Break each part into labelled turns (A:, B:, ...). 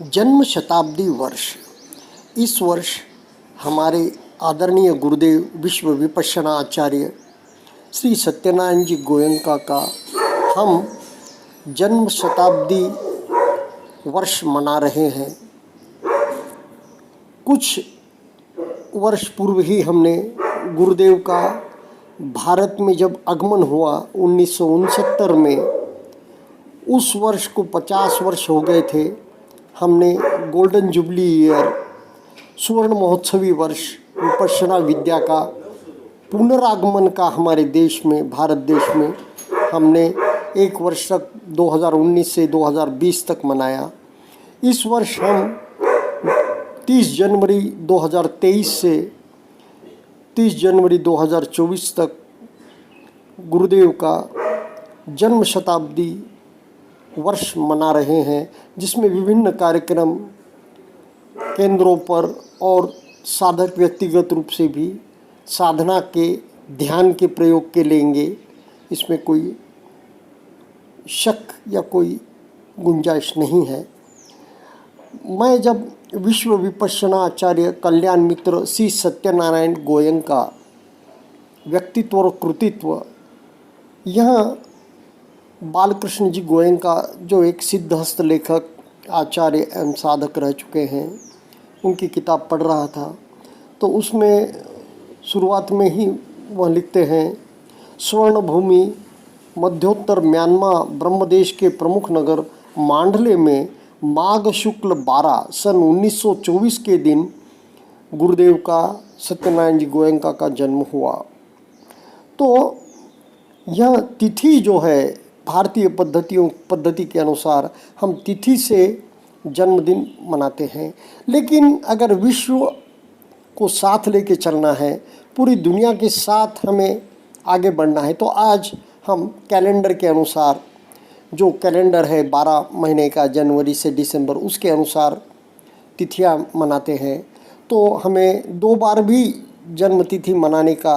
A: जन्म शताब्दी वर्ष। इस वर्ष हमारे आदरणीय गुरुदेव विश्व विपश्यना आचार्य श्री सत्यनारायण जी गोयंका का हम जन्म शताब्दी वर्ष मना रहे हैं। कुछ वर्ष पूर्व ही हमने गुरुदेव का भारत में जब आगमन हुआ 1969 में, उस वर्ष को 50 वर्ष हो गए थे। हमने गोल्डन जुबली ईयर, सुवर्ण महोत्सवी वर्ष विपश्यना विद्या का पुनरागमन का हमारे देश में, भारत देश में हमने एक वर्ष तक 2019 से 2020 तक मनाया। इस वर्ष हम 30 जनवरी 2023 से 30 जनवरी 2024 तक गुरुदेव का जन्म शताब्दी वर्ष मना रहे हैं, जिसमें विभिन्न कार्यक्रम केंद्रों पर और साधक व्यक्तिगत रूप से भी साधना के ध्यान के प्रयोग के लेंगे। इसमें कोई शक या कोई गुंजाइश नहीं है। मैं जब विश्व विपश्यना आचार्य कल्याण मित्र श्री सत्यनारायण गोयंका व्यक्तित्व और कृतित्व, यह बालकृष्ण जी गोयंका जो एक सिद्धहस्त लेखक, आचार्य एवं साधक रह चुके हैं, उनकी किताब पढ़ रहा था। तो उसमें शुरुआत में ही वह लिखते हैं, स्वर्ण भूमि मध्योत्तर म्यांमार ब्रह्मदेश के प्रमुख नगर मांडले में माघ शुक्ल 12 सन 1924 के दिन गुरुदेव का, सत्यनारायण जी गोयंका का जन्म हुआ। तो यह तिथि जो है, भारतीय पद्धति के अनुसार हम तिथि से जन्मदिन मनाते हैं। लेकिन अगर विश्व को साथ लेके चलना है, पूरी दुनिया के साथ हमें आगे बढ़ना है, तो आज हम कैलेंडर के अनुसार, जो कैलेंडर है 12 महीने का, जनवरी से दिसंबर, उसके अनुसार तिथियां मनाते हैं। तो हमें 2 बार भी जन्मतिथि मनाने का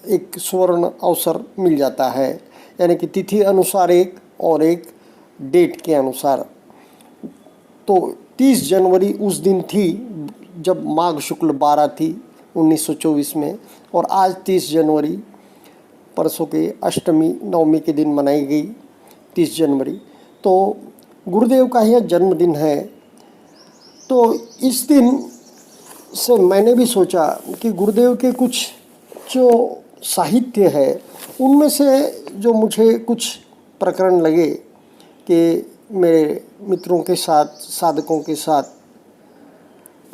A: एक स्वर्ण अवसर मिल जाता है, यानी कि तिथि अनुसार एक और एक डेट के अनुसार। तो 30 जनवरी उस दिन थी जब माघ शुक्ल 12 थी 1924 में, और आज 30 जनवरी परसों के अष्टमी नवमी के दिन मनाई गई 30 जनवरी। तो गुरुदेव का यह जन्मदिन है। तो इस दिन से मैंने भी सोचा कि गुरुदेव के कुछ जो साहित्य है, उनमें से जो मुझे कुछ प्रकरण लगे कि मेरे मित्रों के साथ, साधकों के साथ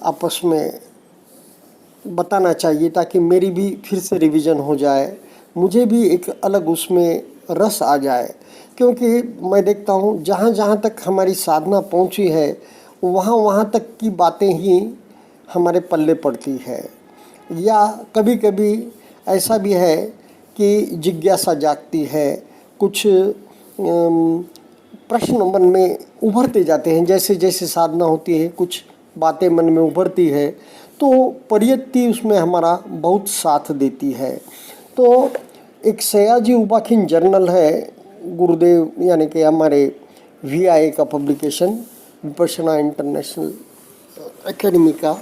A: आपस में बताना चाहिए, ताकि मेरी भी फिर से रिवीजन हो जाए, मुझे भी एक अलग उसमें रस आ जाए। क्योंकि मैं देखता हूँ जहाँ जहाँ तक हमारी साधना पहुँची है, वहाँ वहाँ तक की बातें ही हमारे पल्ले पड़ती है। या कभी कभी ऐसा भी है कि जिज्ञासा जागती है, कुछ प्रश्न मन में उभरते जाते हैं। जैसे जैसे साधना होती है, कुछ बातें मन में उभरती है, तो परियत्ति उसमें हमारा बहुत साथ देती है। तो एक सयाजी उबाखिन जर्नल है गुरुदेव, यानी कि हमारे VIA का पब्लिकेशन, विपश्यना इंटरनेशनल एकेडमी का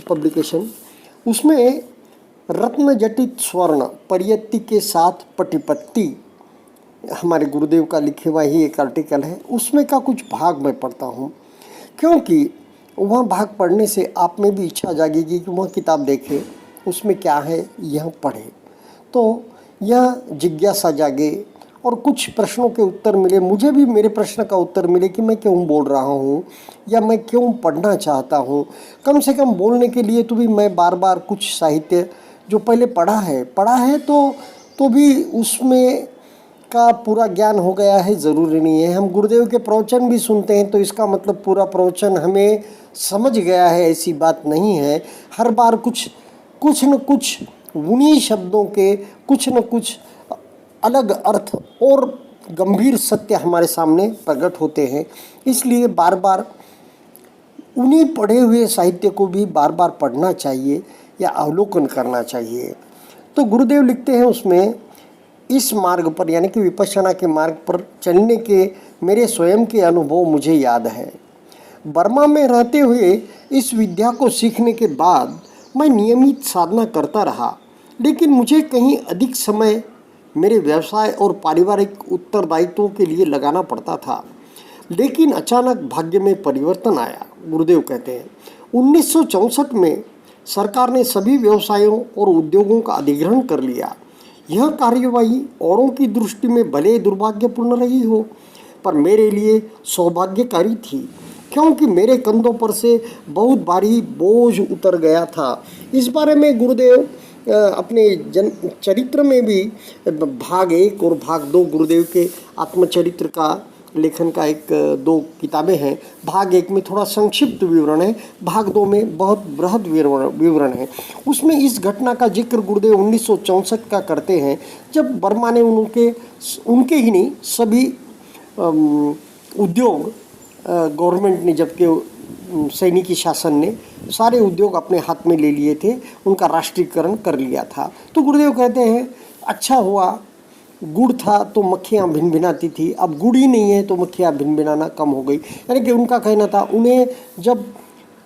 A: पब्लिकेशन। उसमें रत्न जटित स्वर्ण परियत्ति के साथ पटिपत्ति, हमारे गुरुदेव का लिखे हुआ ही एक आर्टिकल है। उसमें का कुछ भाग मैं पढ़ता हूँ, क्योंकि वह भाग पढ़ने से आप में भी इच्छा जागेगी कि वह किताब देखे, उसमें क्या है यह पढ़े। तो यह जिज्ञासा जागे और कुछ प्रश्नों के उत्तर मिले, मुझे भी मेरे प्रश्न का उत्तर मिले कि मैं क्यों बोल रहा हूँ या मैं क्यों पढ़ना चाहता हूँ। कम से कम बोलने के लिए तो भी मैं बार बार कुछ साहित्य जो पहले पढ़ा है तो भी उसमें का पूरा ज्ञान हो गया है, ज़रूरी नहीं है। हम गुरुदेव के प्रवचन भी सुनते हैं तो इसका मतलब पूरा प्रवचन हमें समझ गया है, ऐसी बात नहीं है। हर बार कुछ न कुछ उन्हीं शब्दों के कुछ न कुछ अलग अर्थ और गंभीर सत्य हमारे सामने प्रकट होते हैं। इसलिए बार बार उन्हीं पढ़े हुए साहित्य को भी बार बार पढ़ना चाहिए या अवलोकन करना चाहिए। तो गुरुदेव लिखते हैं उसमें, इस मार्ग पर यानी कि विपश्यना के मार्ग पर चलने के मेरे स्वयं के अनुभव मुझे याद है। बर्मा में रहते हुए इस विद्या को सीखने के बाद मैं नियमित साधना करता रहा, लेकिन मुझे कहीं अधिक समय मेरे व्यवसाय और पारिवारिक उत्तरदायित्वों के लिए लगाना पड़ता था। लेकिन अचानक भाग्य में परिवर्तन आया। गुरुदेव कहते हैं 1964 में सरकार ने सभी व्यवसायों और उद्योगों का अधिग्रहण कर लिया। यह कार्यवाही औरों की दृष्टि में भले दुर्भाग्यपूर्ण रही हो, पर मेरे लिए सौभाग्यकारी थी, क्योंकि मेरे कंधों पर से बहुत भारी बोझ उतर गया था। इस बारे में गुरुदेव अपने चरित्र में भी भाग 1 और भाग 2 गुरुदेव के आत्मचरित्र का लेखन का एक 2 किताबें हैं। भाग 1 में थोड़ा संक्षिप्त विवरण है, भाग 2 में बहुत बृहद विवरण है। उसमें इस घटना का जिक्र गुरुदेव 1964 का करते हैं, जब बर्मा ने उनके ही नहीं सभी उद्योग गवर्नमेंट ने, जबकि सैनिकी शासन ने सारे उद्योग अपने हाथ में ले लिए थे, उनका राष्ट्रीयकरण कर लिया था। तो गुरुदेव कहते हैं अच्छा हुआ, गुड़ था तो मक्खियाँ भिनभिनाती थी, अब गुड़ ही नहीं है तो मक्खियाँ भिनभिनाना कम हो गई। यानी कि उनका कहना था उन्हें जब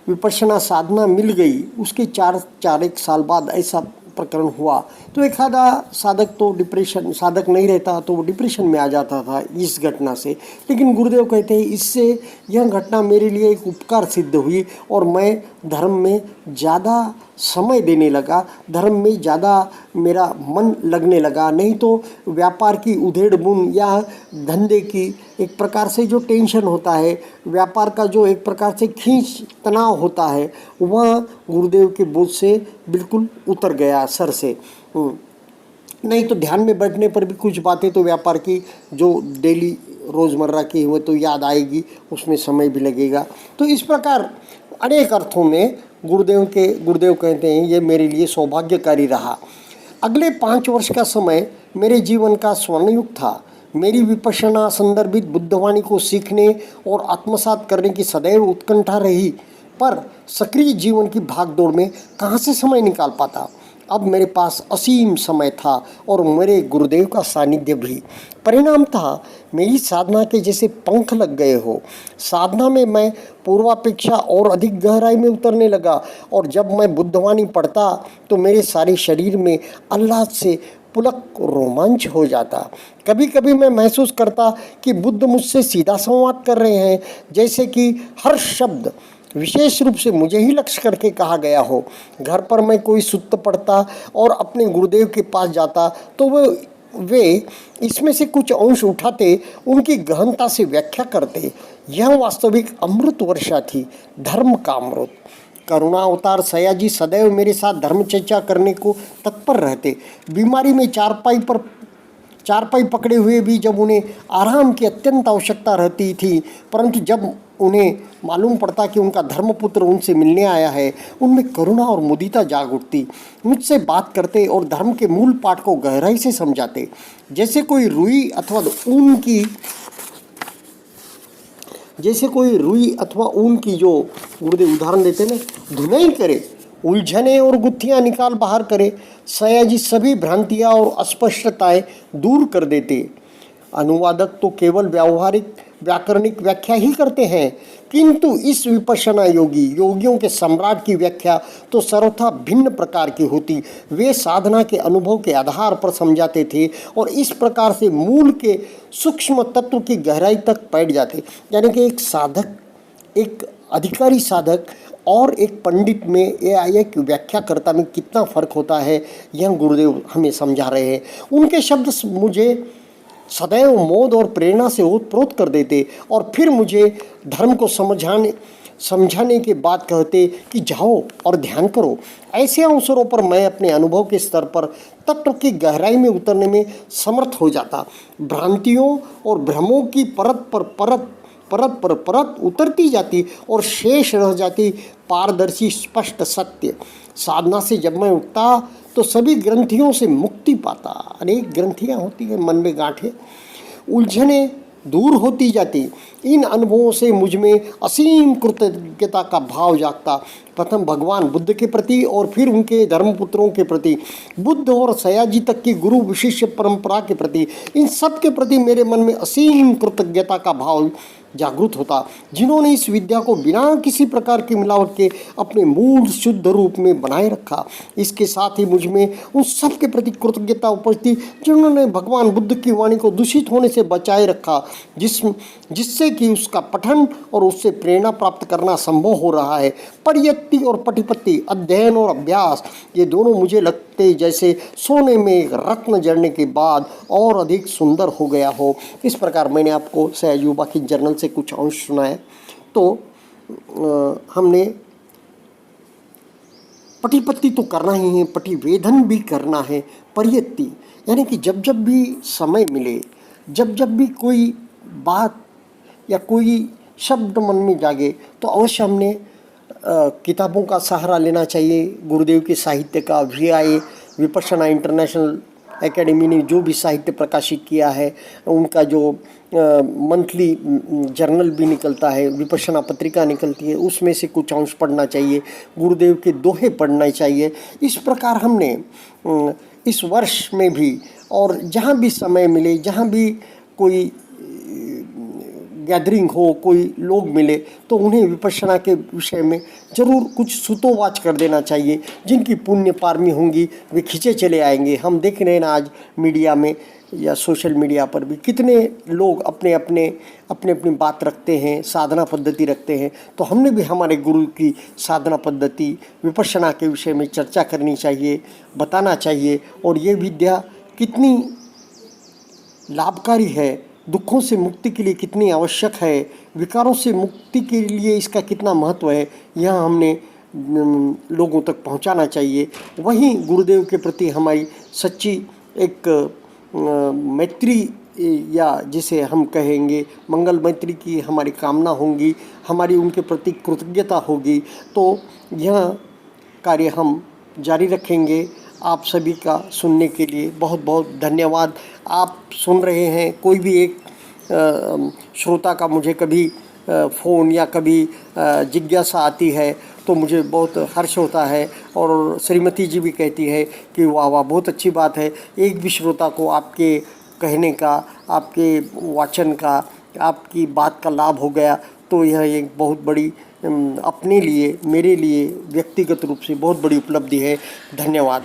A: विपश्यना साधना मिल गई उसके 4-1 साल बाद ऐसा प्रकरण हुआ, तो एक आधा साधक नहीं रहता तो वो डिप्रेशन में आ जाता था इस घटना से। लेकिन गुरुदेव कहते हैं इससे यह घटना मेरे लिए एक उपकार सिद्ध हुई और मैं धर्म में ज़्यादा समय देने लगा, धर्म में ज़्यादा मेरा मन लगने लगा। नहीं तो व्यापार की उधेड़-बुन या धंधे की एक प्रकार से जो टेंशन होता है, व्यापार का जो एक प्रकार से खींच तनाव होता है, वह गुरुदेव के बोझ से बिल्कुल उतर गया सर से। नहीं तो ध्यान में बैठने पर भी कुछ बातें तो व्यापार की जो डेली रोज़मर्रा की वो तो याद आएगी, उसमें समय भी लगेगा। तो इस प्रकार अनेक अर्थों में गुरुदेव कहते हैं ये मेरे लिए सौभाग्यकारी रहा। अगले 5 वर्ष का समय मेरे जीवन का स्वर्णयुग था। मेरी विपश्यना संदर्भित बुद्धवाणी को सीखने और आत्मसात करने की सदैव उत्कंठा रही, पर सक्रिय जीवन की भागदौड़ में कहाँ से समय निकाल पाता। अब मेरे पास असीम समय था और मेरे गुरुदेव का सानिध्य भी। परिणाम था मेरी साधना के जैसे पंख लग गए हो। साधना में मैं पूर्वापेक्षा और अधिक गहराई में उतरने लगा और जब मैं बुद्धवाणी पढ़ता तो मेरे सारे शरीर में आह्लाद से पुलक रोमांच हो जाता। कभी कभी मैं महसूस करता कि बुद्ध मुझसे सीधा संवाद कर रहे हैं, जैसे कि हर शब्द विशेष रूप से मुझे ही लक्ष्य करके कहा गया हो। घर पर मैं कोई सूत्र पढ़ता और अपने गुरुदेव के पास जाता तो वे इसमें से कुछ अंश उठाते, उनकी गहनता से व्याख्या करते। यह वास्तविक अमृत वर्षा थी, धर्म का अमृत। करुणा अवतार सयाजी सदैव मेरे साथ धर्म चर्चा करने को तत्पर रहते। बीमारी में चारपाई पकड़े हुए भी जब उन्हें आराम की अत्यंत आवश्यकता रहती थी, परंतु जब उन्हें मालूम पड़ता कि उनका धर्मपुत्र उनसे मिलने आया है, उनमें करुणा और मुदिता जाग उठती। मुझसे बात करते और धर्म के मूल पाठ को गहराई से समझाते। जैसे कोई रुई अथवा ऊन की जो गुरुदेव उदाहरण देते ना, धुनाई करे, उलझने और गुत्थियाँ निकाल बाहर करे। सयाजी सभी भ्रांतियाँ और अस्पष्टताएं दूर कर देते। अनुवादक तो केवल व्याकरणिक व्याख्या ही करते हैं, किंतु इस विपश्यना योगियों के सम्राट की व्याख्या तो सर्वथा भिन्न प्रकार की होती। वे साधना के अनुभव के आधार पर समझाते थे और इस प्रकार से मूल के सूक्ष्म तत्व की गहराई तक बैठ जाते। यानी कि एक अधिकारी साधक और एक पंडित में या एक व्याख्याकर्ता में कितना फ़र्क होता है, यह गुरुदेव हमें समझा रहे हैं। उनके शब्द मुझे सदैव मोद और प्रेरणा से ओतप्रोत कर देते और फिर मुझे धर्म को समझाने के बाद कहते कि जाओ और ध्यान करो। ऐसे अवसरों पर मैं अपने अनुभव के स्तर पर तत्व की गहराई में उतरने में समर्थ हो जाता। भ्रांतियों और भ्रमों की परत उतरती जाती और शेष रह जाती पारदर्शी स्पष्ट सत्य। साधना से जब मैं उठता तो सभी ग्रंथियों से मुक्ति पाता। अनेक ग्रंथियाँ होती हैं मन में, गांठें, उलझने दूर होती जाती। इन अनुभवों से मुझ में असीम कृतज्ञता का भाव जागता, प्रथम भगवान बुद्ध के प्रति और फिर उनके धर्मपुत्रों के प्रति, बुद्ध और सयाजी तक की गुरु विशिष्य परंपरा के प्रति। इन सब के प्रति मेरे मन में असीम कृतज्ञता का भाव जागृत होता, जिन्होंने इस विद्या को बिना किसी प्रकार की मिलावट के अपने मूल शुद्ध रूप में बनाए रखा। इसके साथ ही मुझ में उन सब के प्रति कृतज्ञता उपजती जिन्होंने भगवान बुद्ध की वाणी को दूषित होने से बचाए रखा, जिससे कि उसका पठन और उससे प्रेरणा प्राप्त करना संभव हो रहा है। परियत्ति और पटिपत्ति, अध्ययन और अभ्यास, ये दोनों मुझे लगते जैसे सोने में एक रत्न जड़ने के बाद और अधिक सुंदर हो गया हो। इस प्रकार मैंने आपको सहज युवा की जर्नल से कुछ अंश सुनाए। तो हमने पटिपत्ति तो करना ही है, पटिवेधन भी करना है। परियत्ति यानी कि जब जब भी समय मिले, जब जब भी कोई बात या कोई शब्द मन में जागे, तो अवश्य हमने किताबों का सहारा लेना चाहिए। गुरुदेव के साहित्य का VI विपश्यना इंटरनेशनल एकेडमी ने जो भी साहित्य प्रकाशित किया है, उनका जो मंथली जर्नल भी निकलता है, विपश्यना पत्रिका निकलती है, उसमें से कुछ अंश पढ़ना चाहिए। गुरुदेव के दोहे पढ़ना चाहिए। इस प्रकार हमने इस वर्ष में भी और जहाँ भी समय मिले, जहाँ भी कोई गैदरिंग हो, कोई लोग मिले, तो उन्हें विपश्यना के विषय में ज़रूर कुछ सुतोवाच कर देना चाहिए। जिनकी पुण्य पारमी होंगी वे खींचे चले आएंगे। हम देख रहे हैं ना आज मीडिया में या सोशल मीडिया पर भी कितने लोग अपने अपनी बात रखते हैं, साधना पद्धति रखते हैं। तो हमने भी हमारे गुरु की साधना पद्धति विपश्यना के विषय में चर्चा करनी चाहिए, बताना चाहिए। और ये विद्या कितनी लाभकारी है, दुखों से मुक्ति के लिए कितनी आवश्यक है, विकारों से मुक्ति के लिए इसका कितना महत्व है, यह हमने लोगों तक पहुंचाना चाहिए। वहीं गुरुदेव के प्रति हमारी सच्ची एक मैत्री या जिसे हम कहेंगे मंगल मैत्री की हमारी कामना होगी, हमारी उनके प्रति कृतज्ञता होगी। तो यह कार्य हम जारी रखेंगे। आप सभी का सुनने के लिए बहुत बहुत धन्यवाद। आप सुन रहे हैं, कोई भी एक श्रोता का मुझे कभी फ़ोन या कभी जिज्ञासा आती है तो मुझे बहुत हर्ष होता है। और श्रीमती जी भी कहती है कि वाह वाह, बहुत अच्छी बात है, एक भी श्रोता को आपके कहने का, आपके वाचन का, आपकी बात का लाभ हो गया, तो यह एक बहुत बड़ी अपने लिए, मेरे लिए व्यक्तिगत रूप से बहुत बड़ी उपलब्धि है। धन्यवाद।